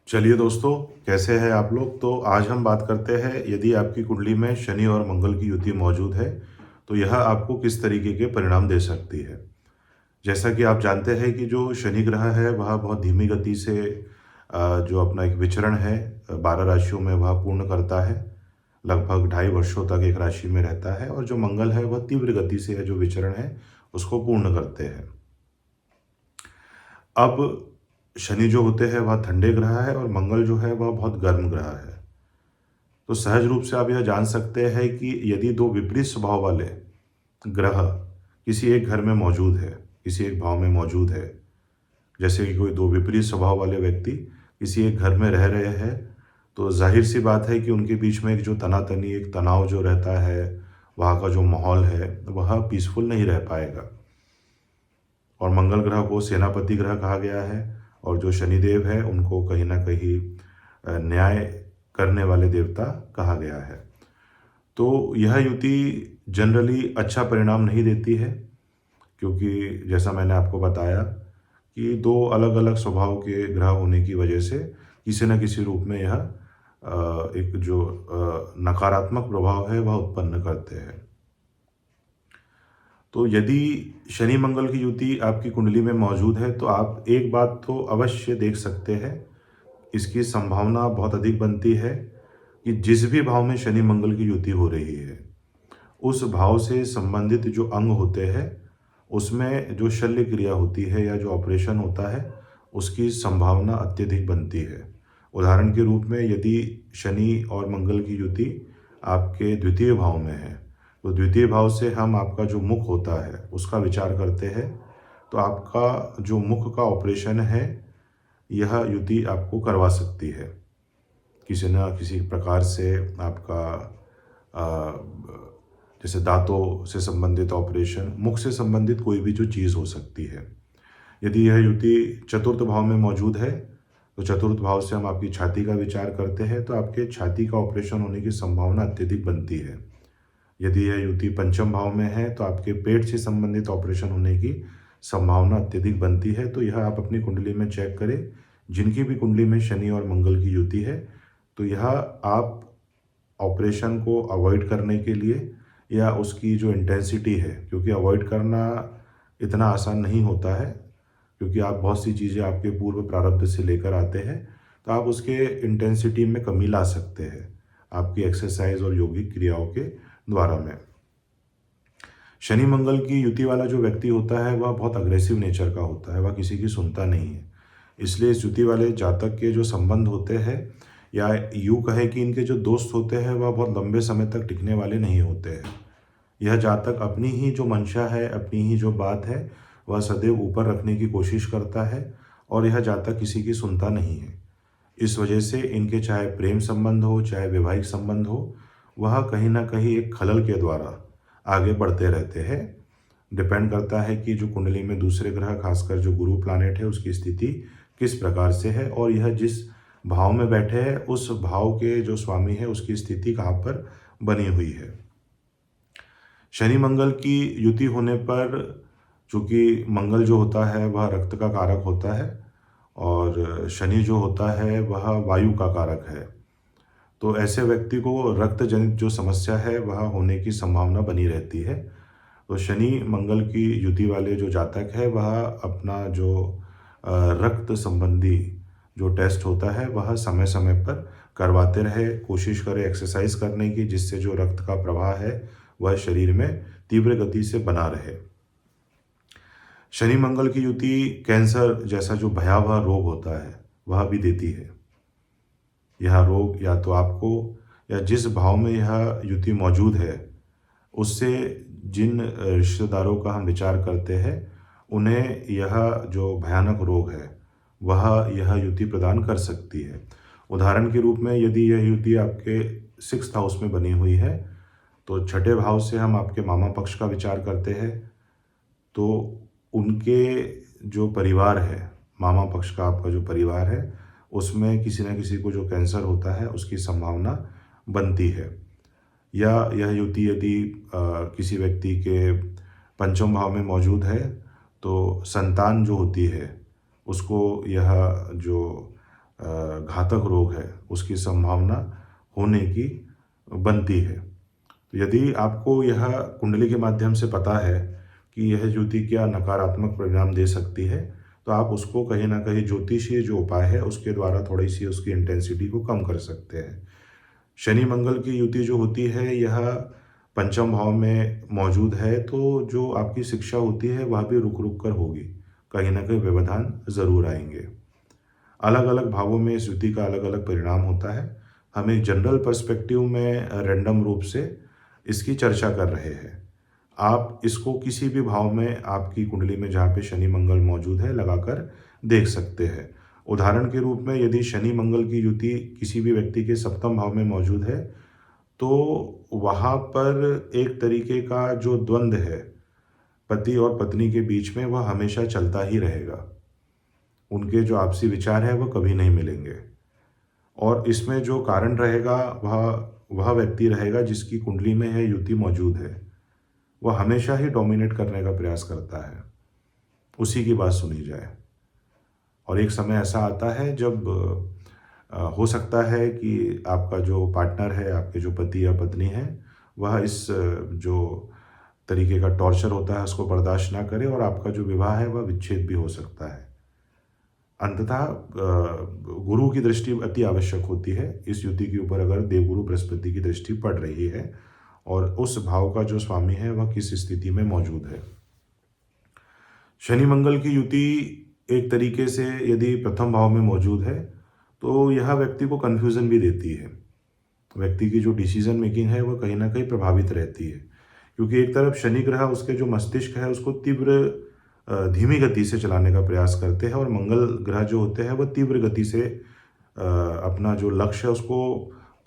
चलिए दोस्तों, कैसे हैं आप लोग। तो आज हम बात करते हैं, यदि आपकी कुंडली में शनि और मंगल की युति मौजूद है तो यह आपको किस तरीके के परिणाम दे सकती है। जैसा कि आप जानते हैं कि जो शनि ग्रह है वह बहुत धीमी गति से जो अपना एक विचरण है 12 राशियों में वह पूर्ण करता है। लगभग 2.5 वर्षों तक एक राशि में रहता है, और जो मंगल है वह तीव्र गति से जो विचरण है उसको पूर्ण करते हैं। अब शनि जो होते हैं वह ठंडे ग्रह है और मंगल जो है वह बहुत गर्म ग्रह है। तो सहज रूप से आप यह जान सकते हैं कि यदि दो विपरीत स्वभाव वाले ग्रह किसी एक घर में मौजूद है, किसी एक भाव में मौजूद है, जैसे कि कोई दो विपरीत स्वभाव वाले व्यक्ति किसी एक घर में रह रहे हैं, तो जाहिर सी बात है कि उनके बीच में एक जो तनातनी, एक तनाव जो रहता है, वहाँ का जो माहौल है वह पीसफुल नहीं रह पाएगा। और मंगल ग्रह को सेनापति ग्रह कहा गया है, और जो शनिदेव है उनको कहीं ना कहीं न्याय करने वाले देवता कहा गया है। तो यह युति जनरली अच्छा परिणाम नहीं देती है, क्योंकि जैसा मैंने आपको बताया कि दो अलग अलग स्वभाव के ग्रह होने की वजह से किसी न किसी रूप में यह एक जो नकारात्मक प्रभाव है वह उत्पन्न करते हैं। तो यदि शनि मंगल की युति आपकी कुंडली में मौजूद है तो आप एक बात तो अवश्य देख सकते हैं, इसकी संभावना बहुत अधिक बनती है कि जिस भी भाव में शनि मंगल की युति हो रही है उस भाव से संबंधित जो अंग होते हैं उसमें जो शल्य क्रिया होती है या जो ऑपरेशन होता है उसकी संभावना अत्यधिक बनती है। उदाहरण के रूप में यदि शनि और मंगल की युति आपके द्वितीय भाव में है, तो द्वितीय भाव से हम आपका जो मुख होता है उसका विचार करते हैं। तो आपका जो मुख का ऑपरेशन है यह युति आपको करवा सकती है। किसी न किसी प्रकार से आपका जैसे दांतों से संबंधित ऑपरेशन, मुख से संबंधित कोई भी जो चीज़ हो सकती है। यदि यह युति चतुर्थ भाव में मौजूद है तो चतुर्थ भाव से हम आपकी छाती का विचार करते हैं, तो आपके छाती का ऑपरेशन होने की संभावना अत्यधिक बनती है। यदि यह युति पंचम भाव में है तो आपके पेट से संबंधित ऑपरेशन होने की संभावना अत्यधिक बनती है। तो यह आप अपनी कुंडली में चेक करें, जिनकी भी कुंडली में शनि और मंगल की युति है, तो यह आप ऑपरेशन को अवॉइड करने के लिए या उसकी जो इंटेंसिटी है, क्योंकि अवॉइड करना इतना आसान नहीं होता है, क्योंकि आप बहुत सी चीज़ें आपके पूर्व प्रारब्ध से लेकर आते हैं, तो आप उसके इंटेंसिटी में कमी ला सकते हैं आपकी एक्सरसाइज और योगिक क्रियाओं के द्वारा में। शनि मंगल की युति वाला जो व्यक्ति होता है वह बहुत अग्रेसिव नेचर का होता है, वह किसी की सुनता नहीं है। इसलिए इस युति वाले जातक के जो संबंध होते हैं, या यूँ कहे कि इनके जो दोस्त होते हैं वह बहुत लंबे समय तक टिकने वाले नहीं होते हैं। यह जातक अपनी ही जो मंशा है, अपनी ही जो बात है, वह सदैव ऊपर रखने की कोशिश करता है, और यह जातक किसी की सुनता नहीं है। इस वजह से इनके चाहे प्रेम संबंध हो, चाहे वैवाहिक संबंध हो, वह कहीं ना कहीं एक खलल के द्वारा आगे बढ़ते रहते हैं। डिपेंड करता है कि जो कुंडली में दूसरे ग्रह, खासकर जो गुरु प्लानेट है, उसकी स्थिति किस प्रकार से है, और यह जिस भाव में बैठे हैं उस भाव के जो स्वामी है उसकी स्थिति कहाँ पर बनी हुई है। शनि मंगल की युति होने पर, चूंकि मंगल जो होता है वह रक्त का कारक होता है और शनि जो होता है वह वायु का कारक है, तो ऐसे व्यक्ति को रक्त जनित जो समस्या है वह होने की संभावना बनी रहती है। तो शनि मंगल की युति वाले जो जातक है वह अपना जो रक्त संबंधी जो टेस्ट होता है वह समय समय पर करवाते रहे, कोशिश करें एक्सरसाइज करने की, जिससे जो रक्त का प्रवाह है वह शरीर में तीव्र गति से बना रहे। शनि मंगल की युति कैंसर जैसा जो भयावह रोग होता है वह भी देती है। यह रोग या तो आपको, या जिस भाव में यह युति मौजूद है उससे जिन रिश्तेदारों का हम विचार करते हैं उन्हें यह जो भयानक रोग है वह यह युति प्रदान कर सकती है। उदाहरण के रूप में यदि यह युति आपके 6th हाउस में बनी हुई है, तो छठे भाव से हम आपके मामा पक्ष का विचार करते हैं, तो उनके जो परिवार है, मामा पक्ष का आपका जो परिवार है, उसमें किसी न किसी को जो कैंसर होता है उसकी संभावना बनती है। या यह युति यदि किसी व्यक्ति के पंचम भाव में मौजूद है, तो संतान जो होती है उसको यह जो घातक रोग है उसकी संभावना होने की बनती है। तो यदि आपको यह कुंडली के माध्यम से पता है कि यह युति क्या नकारात्मक परिणाम दे सकती है, तो आप उसको कहीं ना कहीं ज्योतिषीय जो उपाय है उसके द्वारा थोड़ी सी उसकी इंटेंसिटी को कम कर सकते हैं। शनि मंगल की युति जो होती है यह पंचम भाव में मौजूद है, तो जो आपकी शिक्षा होती है वह भी रुक रुक कर होगी, कहीं ना कहीं व्यवधान जरूर आएंगे। अलग अलग भावों में इस युति का अलग अलग परिणाम होता है। हम एक जनरल पर्सपेक्टिव में रैंडम रूप से इसकी चर्चा कर रहे हैं। आप इसको किसी भी भाव में आपकी कुंडली में जहाँ पे शनि मंगल मौजूद है लगाकर देख सकते हैं। उदाहरण के रूप में यदि शनि मंगल की युति किसी भी व्यक्ति के सप्तम भाव में मौजूद है, तो वहाँ पर एक तरीके का जो द्वंद्व है पति और पत्नी के बीच में वह हमेशा चलता ही रहेगा। उनके जो आपसी विचार है वह कभी नहीं मिलेंगे, और इसमें जो कारण रहेगा वह व्यक्ति रहेगा जिसकी कुंडली में है युति मौजूद है। वह हमेशा ही डोमिनेट करने का प्रयास करता है, उसी की बात सुनी जाए। और एक समय ऐसा आता है जब हो सकता है कि आपका जो पार्टनर है, आपके जो पति या पत्नी है, वह इस जो तरीके का टॉर्चर होता है उसको बर्दाश्त ना करे और आपका जो विवाह है वह विच्छेद भी हो सकता है। अंततः गुरु की दृष्टि अति आवश्यक होती है इस युति के ऊपर। अगर देवगुरु बृहस्पति की दृष्टि पड़ रही है और उस भाव का जो स्वामी है वह किस स्थिति में मौजूद है। शनि मंगल की युति एक तरीके से यदि प्रथम भाव में मौजूद है तो यह व्यक्ति को कन्फ्यूज़न भी देती है। व्यक्ति की जो डिसीजन मेकिंग है वह कहीं ना कहीं प्रभावित रहती है, क्योंकि एक तरफ शनि ग्रह उसके जो मस्तिष्क है उसको तीव्र धीमी गति से चलाने का प्रयास करते हैं, और मंगल ग्रह जो होते हैं वह तीव्र गति से अपना जो लक्ष्य है उसको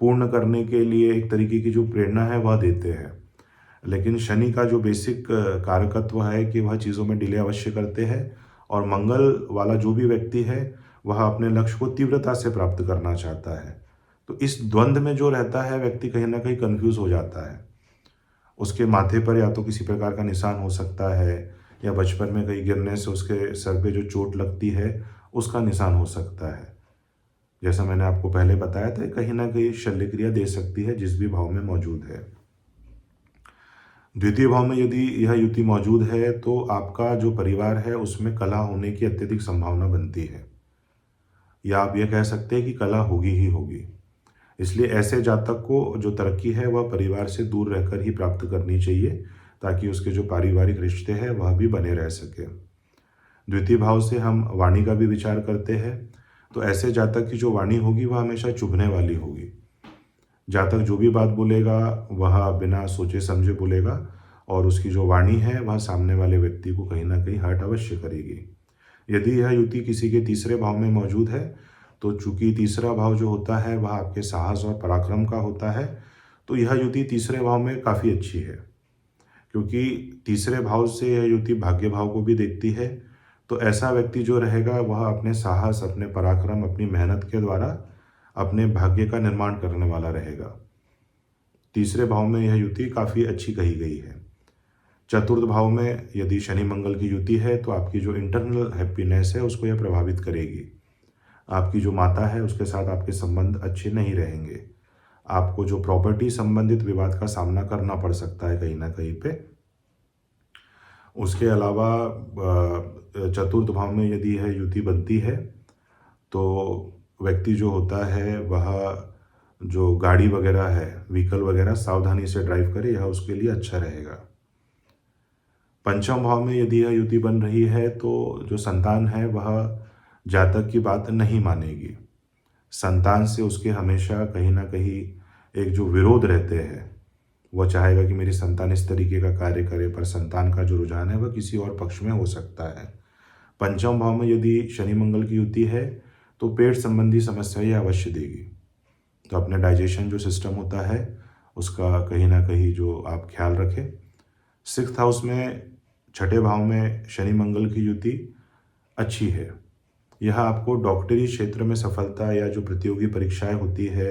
पूर्ण करने के लिए एक तरीके की जो प्रेरणा है वह देते हैं। लेकिन शनि का जो बेसिक कारकत्व है कि वह चीज़ों में डिले अवश्य करते हैं, और मंगल वाला जो भी व्यक्ति है वह अपने लक्ष्य को तीव्रता से प्राप्त करना चाहता है। तो इस द्वंद्व में जो रहता है व्यक्ति कहीं ना कहीं कंफ्यूज हो जाता है। उसके माथे पर या तो किसी प्रकार का निशान हो सकता है, या बचपन में कहीं गिरने से उसके सर पे जो चोट लगती है उसका निशान हो सकता है। जैसा मैंने आपको पहले बताया था, कहीं ना कहीं शल्य क्रिया दे सकती है जिस भी भाव में मौजूद है। द्वितीय भाव में यदि यह युति मौजूद है तो आपका जो परिवार है उसमें कलह होने की अत्यधिक संभावना बनती है, या आप यह कह सकते हैं कि कलह होगी ही होगी। इसलिए ऐसे जातक को जो तरक्की है वह परिवार से दूर रहकर ही प्राप्त करनी चाहिए, ताकि उसके जो पारिवारिक रिश्ते हैं वह भी बने रह सके। द्वितीय भाव से हम वाणी का भी विचार करते हैं, तो ऐसे जातक की जो वाणी होगी वह हमेशा चुभने वाली होगी। जातक जो भी बात बोलेगा वह बिना सोचे समझे बोलेगा, और उसकी जो वाणी है वह सामने वाले व्यक्ति को कहीं ना कहीं हर्ट अवश्य करेगी। यदि यह युति किसी के तीसरे भाव में मौजूद है, तो चूंकि तीसरा भाव जो होता है वह आपके साहस और पराक्रम का होता है, तो यह युति तीसरे भाव में काफ़ी अच्छी है, क्योंकि तीसरे भाव से यह युति भाग्य भाव को भी देखती है। तो ऐसा व्यक्ति जो रहेगा वह अपने साहस, अपने पराक्रम, अपनी मेहनत के द्वारा अपने भाग्य का निर्माण करने वाला रहेगा। तीसरे भाव में यह युति काफ़ी अच्छी कही गई है। चतुर्थ भाव में यदि शनि मंगल की युति है तो आपकी जो इंटरनल हैप्पीनेस है उसको यह प्रभावित करेगी। आपकी जो माता है उसके साथ आपके संबंध अच्छे नहीं रहेंगे। आपको जो प्रॉपर्टी संबंधित विवाद का सामना करना पड़ सकता है कहीं ना कहीं पे। उसके अलावा चतुर्थ भाव में यदि यह युति बनती है तो व्यक्ति जो होता है वह जो गाड़ी वगैरह है, व्हीकल वगैरह सावधानी से ड्राइव करे, यह उसके लिए अच्छा रहेगा। पंचम भाव में यदि यह युति बन रही है तो जो संतान है वह जातक की बात नहीं मानेगी। संतान से उसके हमेशा कहीं ना कहीं एक जो विरोध रहते हैं, वह चाहेगा कि मेरी संतान इस तरीके का कार्य करे, पर संतान का जो रुझान है वह किसी और पक्ष में हो सकता है। पंचम भाव में यदि शनि मंगल की युति है तो पेट संबंधी समस्याएं अवश्य देगी। तो अपने डाइजेशन जो सिस्टम होता है उसका कहीं ना कहीं जो आप ख्याल रखें। सिक्स्थ हाउस में छठे भाव में शनि मंगल की युति अच्छी है। यह आपको डॉक्टरी क्षेत्र में सफलता, या जो प्रतियोगी परीक्षाएं होती है,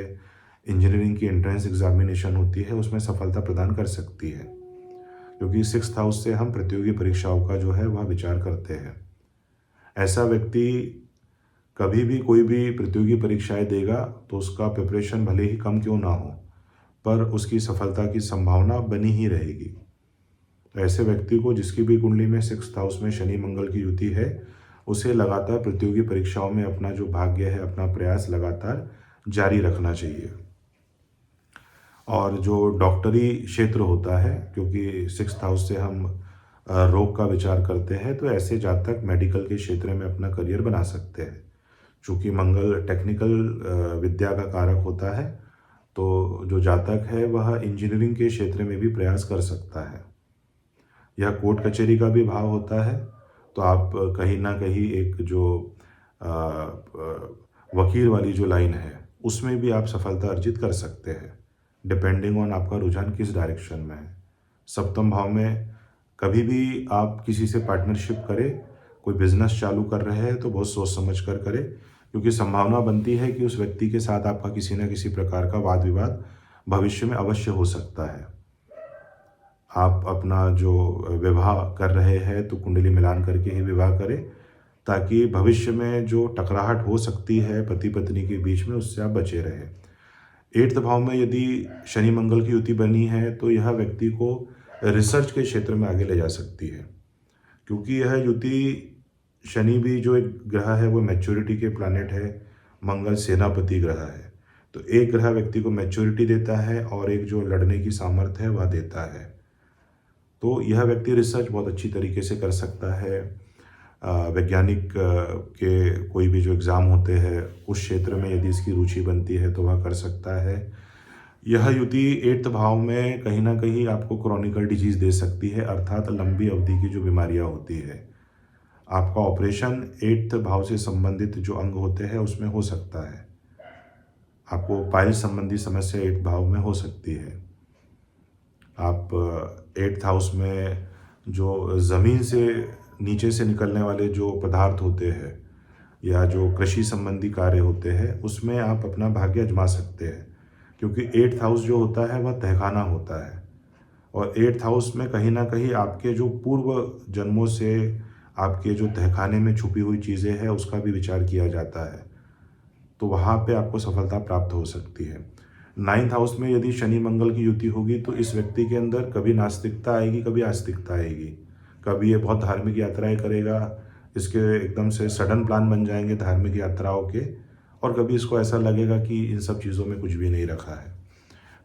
इंजीनियरिंग की एंट्रेंस एग्जामिनेशन होती है, उसमें सफलता प्रदान कर सकती है, क्योंकि सिक्स्थ हाउस से हम प्रतियोगी परीक्षाओं का जो है वह विचार करते हैं। ऐसा व्यक्ति कभी भी कोई भी प्रतियोगी परीक्षाएं देगा तो उसका प्रिपरेशन भले ही कम क्यों ना हो, पर उसकी सफलता की संभावना बनी ही रहेगी। तो ऐसे व्यक्ति को, जिसकी भी कुंडली में 6th हाउस में शनि मंगल की युति है, उसे लगातार प्रतियोगी परीक्षाओं में अपना जो भाग्य है, अपना प्रयास लगातार जारी रखना चाहिए। और जो डॉक्टरी क्षेत्र होता है, क्योंकि 6th हाउस से हम रोग का विचार करते हैं, तो ऐसे जातक मेडिकल के क्षेत्र में अपना करियर बना सकते हैं। चूँकि मंगल टेक्निकल विद्या का कारक होता है, तो जो जातक है वह इंजीनियरिंग के क्षेत्र में भी प्रयास कर सकता है। यह कोर्ट कचहरी का भी भाव होता है, तो आप कहीं ना कहीं एक जो वकील वाली जो लाइन है उसमें भी आप सफलता अर्जित कर सकते हैं, डिपेंडिंग ऑन आपका रुझान किस डायरेक्शन में है। सप्तम भाव में कभी भी आप किसी से पार्टनरशिप करें, कोई बिजनेस चालू कर रहे हैं तो बहुत सोच समझ कर करें, क्योंकि संभावना बनती है कि उस व्यक्ति के साथ आपका किसी न किसी प्रकार का वाद विवाद भविष्य में अवश्य हो सकता है। आप अपना जो विवाह कर रहे हैं तो कुंडली मिलान करके ही विवाह करें, ताकि भविष्य में जो टकराहट हो सकती है पति पत्नी के बीच में, उससे आप बचे रहें। 8th भाव में यदि शनि मंगल की युति बनी है तो यह व्यक्ति को रिसर्च के क्षेत्र में आगे ले जा सकती है, क्योंकि यह युति, शनि भी जो एक ग्रह है वो मैच्योरिटी के प्लैनेट है, मंगल सेनापति ग्रह है। तो एक ग्रह व्यक्ति को मैच्योरिटी देता है और एक जो लड़ने की सामर्थ्य है वह देता है। तो यह व्यक्ति रिसर्च बहुत अच्छी तरीके से कर सकता है। वैज्ञानिक के कोई भी जो एग्ज़ाम होते हैं उस क्षेत्र में यदि इसकी रुचि बनती है तो वह कर सकता है। यह युति 8th भाव में कहीं ना कहीं आपको क्रॉनिकल डिजीज़ दे सकती है, अर्थात लंबी अवधि की जो बीमारियां होती है। आपका ऑपरेशन 8th भाव से संबंधित जो अंग होते हैं उसमें हो सकता है। आपको पाइल संबंधी समस्या 8th भाव में हो सकती है। आप 8th हाउस में जो ज़मीन से नीचे से निकलने वाले जो पदार्थ होते हैं या जो कृषि संबंधी कार्य होते हैं उसमें आप अपना भाग्य आजमा सकते हैं, क्योंकि 8th हाउस जो होता है वह तहखाना होता है। और 8th हाउस में कहीं ना कहीं आपके जो पूर्व जन्मों से आपके जो तहखाने में छुपी हुई चीज़ें हैं उसका भी विचार किया जाता है, तो वहाँ पे आपको सफलता प्राप्त हो सकती है। 9th हाउस में यदि शनि मंगल की युति होगी तो इस व्यक्ति के अंदर कभी नास्तिकता आएगी, कभी आस्तिकता आएगी। कभी ये बहुत धार्मिक यात्राएं करेगा, इसके एकदम से सडन प्लान बन जाएंगे धार्मिक यात्राओं के, और कभी इसको ऐसा लगेगा कि इन सब चीज़ों में कुछ भी नहीं रखा है।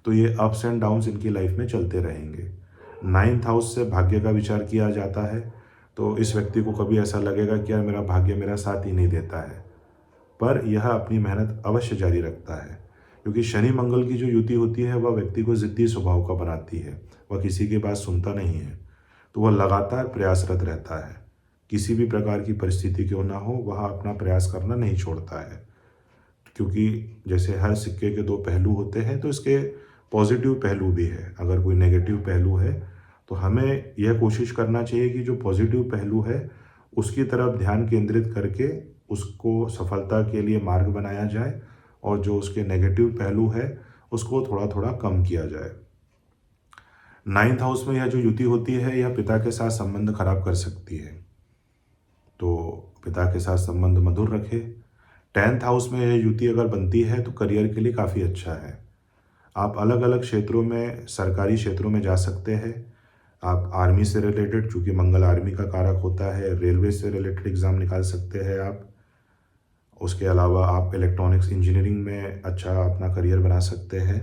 तो ये अप्स एंड डाउन्स इनकी लाइफ में चलते रहेंगे। 9th हाउस से भाग्य का विचार किया जाता है, तो इस व्यक्ति को कभी ऐसा लगेगा कि यार मेरा भाग्य मेरा साथ ही नहीं देता है, पर यह अपनी मेहनत अवश्य जारी रखता है, क्योंकि शनि मंगल की जो युति होती है वह व्यक्ति को ज़िद्दी स्वभाव का बनाती है। वह किसी की बात सुनता नहीं है, तो वह लगातार प्रयासरत रहता है। किसी भी प्रकार की परिस्थिति क्यों ना हो, वह अपना प्रयास करना नहीं छोड़ता है, क्योंकि जैसे हर सिक्के के दो पहलू होते हैं तो इसके पॉजिटिव पहलू भी है। अगर कोई नेगेटिव पहलू है तो हमें यह कोशिश करना चाहिए कि जो पॉजिटिव पहलू है उसकी तरफ ध्यान केंद्रित करके उसको सफलता के लिए मार्ग बनाया जाए, और जो उसके नेगेटिव पहलू है उसको थोड़ा थोड़ा कम किया जाए। 9th हाउस में यह जो युति होती है यह पिता के साथ संबंध खराब कर सकती है, तो पिता के साथ संबंध मधुर रखें। 10th हाउस में यह युति अगर बनती है तो करियर के लिए काफ़ी अच्छा है। आप अलग अलग क्षेत्रों में, सरकारी क्षेत्रों में जा सकते हैं। आप आर्मी से रिलेटेड, चूँकि मंगल आर्मी का कारक होता है, रेलवे से रिलेटेड एग्ज़ाम निकाल सकते हैं आप। उसके अलावा आप इलेक्ट्रॉनिक्स इंजीनियरिंग में अच्छा अपना करियर बना सकते हैं।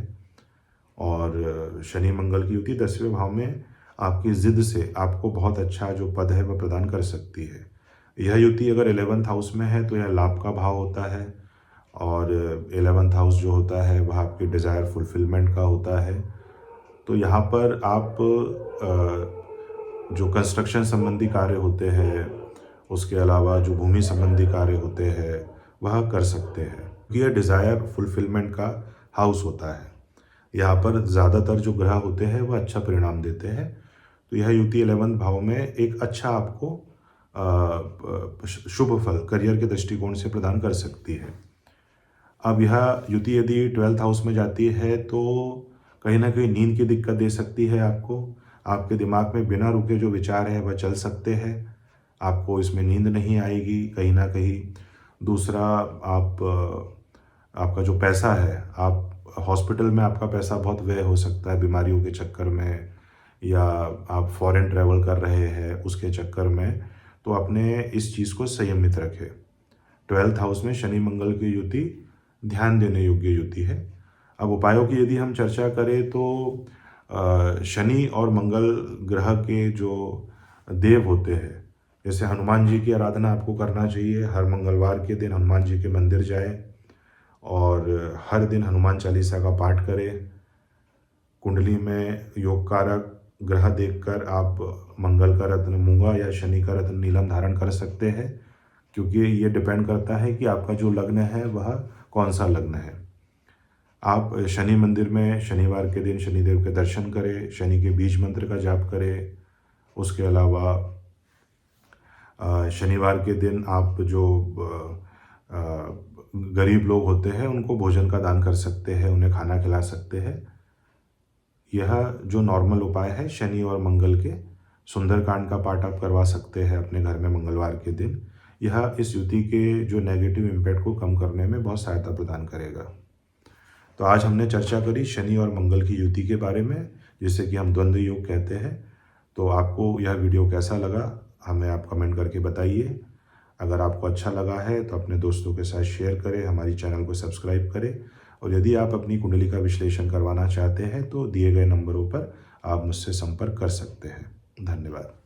और शनि मंगल की युति 10वें भाव में आपकी ज़िद से आपको बहुत अच्छा जो पद है वह प्रदान कर सकती है। यह युति अगर 11th हाउस में है तो यह लाभ का भाव होता है, और 11th हाउस जो होता है वह आपकी डिज़ायर फुलफिलमेंट का होता है। तो यहाँ पर आप जो कंस्ट्रक्शन संबंधी कार्य होते हैं, उसके अलावा जो भूमि संबंधी कार्य होते हैं वह कर सकते हैं। यह डिज़ायर फुलफिलमेंट का हाउस होता है। यहाँ पर ज़्यादातर जो ग्रह होते हैं वह अच्छा परिणाम देते हैं। तो यह युति 11th भाव में एक अच्छा आपको शुभ फल करियर के दृष्टिकोण से प्रदान कर सकती है। अब यह युति यदि 12th हाउस में जाती है तो कहीं ना कहीं नींद की दिक्कत दे सकती है आपको। आपके दिमाग में बिना रुके जो विचार है वह चल सकते हैं, आपको इसमें नींद नहीं आएगी कहीं ना कहीं। दूसरा, आपका जो पैसा है, आप हॉस्पिटल में आपका पैसा बहुत व्यय हो सकता है बीमारियों के चक्कर में, या आप फॉरेन ट्रैवल कर रहे हैं उसके चक्कर में, तो अपने इस चीज़ को संयमित रखें। 12th हाउस में शनि मंगल की युति ध्यान देने योग्य युति है। अब उपायों की यदि हम चर्चा करें तो शनि और मंगल ग्रह के जो देव होते हैं, जैसे हनुमान जी की आराधना आपको करना चाहिए। हर मंगलवार के दिन हनुमान जी के मंदिर जाएं और हर दिन हनुमान चालीसा का पाठ करें। कुंडली में योग कारक ग्रह देखकर आप मंगल का रत्न मूंगा या शनि का रत्न नीलम धारण कर सकते हैं, क्योंकि ये डिपेंड करता है कि आपका जो लग्न है वह कौन सा लग्न है। आप शनि मंदिर में शनिवार के दिन शनिदेव के दर्शन करें, शनि के बीज मंत्र का जाप करें। उसके अलावा शनिवार के दिन आप जो गरीब लोग होते हैं उनको भोजन का दान कर सकते हैं, उन्हें खाना खिला सकते हैं। यह जो नॉर्मल उपाय है शनि और मंगल के, सुंदरकांड का पाठ आप करवा सकते हैं अपने घर में मंगलवार के दिन। यह इस युति के जो नेगेटिव इम्पैक्ट को कम करने में बहुत सहायता प्रदान करेगा। तो आज हमने चर्चा करी शनि और मंगल की युति के बारे में, जिसे कि हम द्वंद्व योग कहते हैं। तो आपको यह वीडियो कैसा लगा हमें आप कमेंट करके बताइए। अगर आपको अच्छा लगा है तो अपने दोस्तों के साथ शेयर करें, हमारी चैनल को सब्सक्राइब करें, और यदि आप अपनी कुंडली का विश्लेषण करवाना चाहते हैं तो दिए गए नंबरों पर आप मुझसे संपर्क कर सकते हैं। धन्यवाद।